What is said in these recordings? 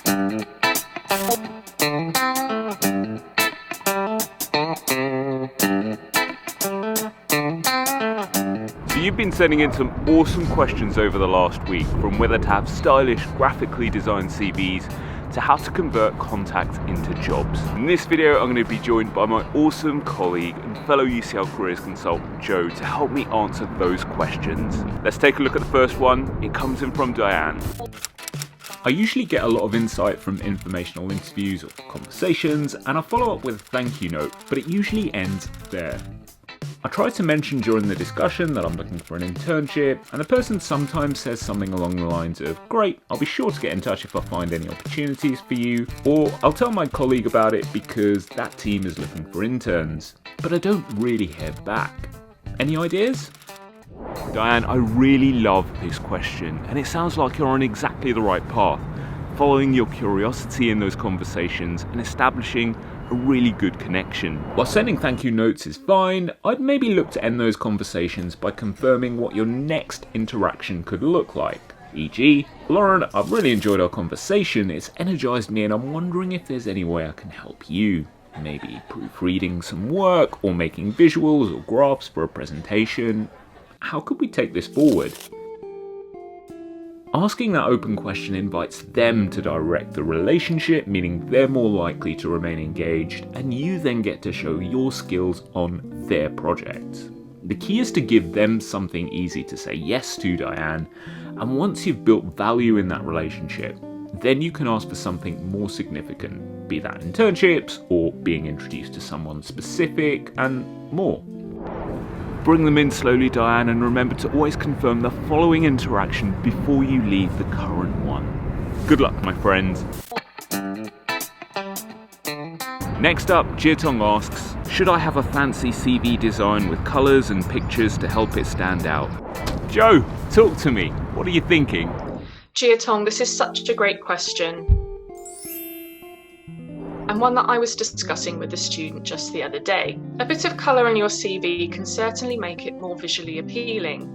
So you've been sending in some awesome questions over the last week, from whether to have stylish, graphically designed CVs to how to convert contacts into jobs. In this video, I'm going to be joined by my awesome colleague and fellow UCL careers consultant, Joe, to help me answer those questions. Let's take a look at the first one. It comes in from Diane. I usually get a lot of insight from informational interviews or conversations, and I follow up with a thank you note, but it usually ends there. I try to mention during the discussion that I'm looking for an internship, and the person sometimes says something along the lines of, "Great, I'll be sure to get in touch if I find any opportunities for you," or "I'll tell my colleague about it because that team is looking for interns." But I don't really hear back. Any ideas? Diane, I really love this question, and it sounds like you're on exactly the right path, following your curiosity in those conversations and establishing a really good connection. While sending thank you notes is fine, I'd maybe look to end those conversations by confirming what your next interaction could look like. E.g., "Lauren, I've really enjoyed our conversation, it's energized me and I'm wondering if there's any way I can help you. Maybe proofreading some work or making visuals or graphs for a presentation. How could we take this forward?" Asking that open question invites them to direct the relationship, meaning they're more likely to remain engaged, and you then get to show your skills on their project. The key is to give them something easy to say yes to, Diane, and once you've built value in that relationship, then you can ask for something more significant, be that internships or being introduced to someone specific, and more. Bring them in slowly, Diane, and remember to always confirm the following interaction before you leave the current one. Good luck, my friends. Next up, Jiatong asks, "Should I have a fancy CV design with colours and pictures to help it stand out?" Joe, talk to me. What are you thinking? Jiatong, this is such a great question, and one that I was discussing with a student just the other day. A bit of colour in your CV can certainly make it more visually appealing,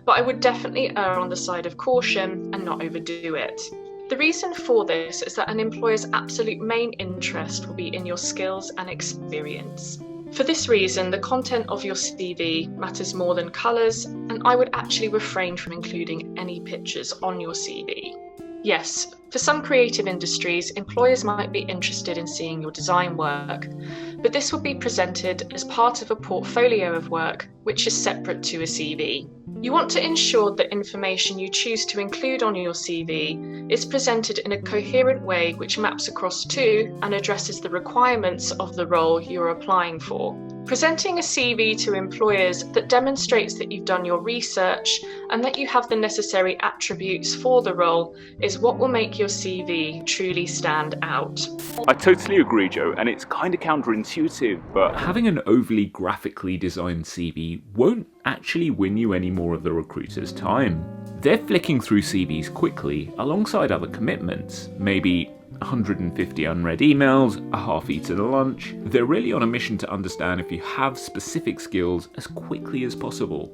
but I would definitely err on the side of caution and not overdo it. The reason for this is that an employer's absolute main interest will be in your skills and experience. For this reason, the content of your CV matters more than colours, and I would actually refrain from including any pictures on your CV. Yes, for some creative industries, employers might be interested in seeing your design work, but this will be presented as part of a portfolio of work which is separate to a CV. You want to ensure that information you choose to include on your CV is presented in a coherent way which maps across to and addresses the requirements of the role you're applying for. Presenting a CV to employers that demonstrates that you've done your research and that you have the necessary attributes for the role is what will make your CV truly stand out. I totally agree, Joe, and it's kind of counterintuitive, but having an overly graphically designed CV won't actually win you any more of the recruiter's time. They're flicking through CVs quickly alongside other commitments, maybe 150 unread emails, a half-eaten lunch. They're really on a mission to understand if you have specific skills as quickly as possible.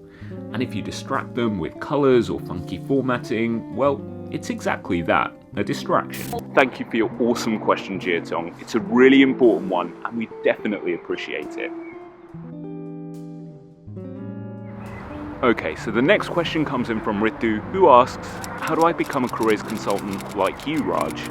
And if you distract them with colours or funky formatting, well, it's exactly that, a distraction. Thank you for your awesome question, Jiatong. It's a really important one, and we definitely appreciate it. Okay, so the next question comes in from Rithu, who asks, "How do I become a careers consultant like you, Raj?"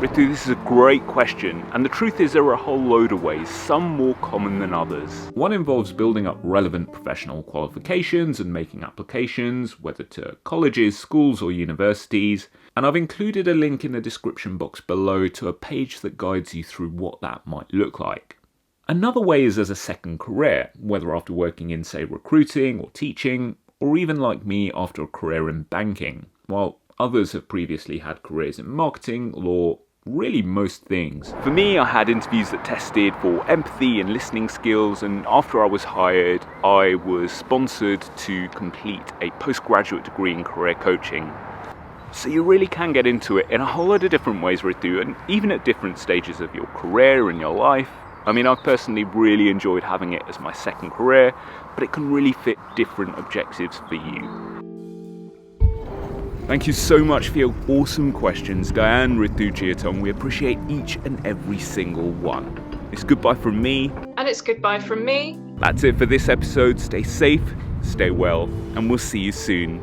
Rithu, this is a great question, and the truth is there are a whole load of ways, some more common than others. One involves building up relevant professional qualifications and making applications, whether to colleges, schools or universities, and I've included a link in the description box below to a page that guides you through what that might look like. Another way is as a second career, whether after working in, say, recruiting or teaching, or even like me after a career in banking, while others have previously had careers in marketing, law, really most things. For me, I had interviews that tested for empathy and listening skills, and after I was hired, I was sponsored to complete a postgraduate degree in career coaching. So you really can get into it in a whole lot of different ways, Rithu, and even at different stages of your career and your life. I mean, I've personally really enjoyed having it as my second career, but it can really fit different objectives for you. Thank you so much for your awesome questions, Diane, Rithu, Jiatong. We appreciate each and every single one. It's goodbye from me. And it's goodbye from me. That's it for this episode. Stay safe, stay well, and we'll see you soon.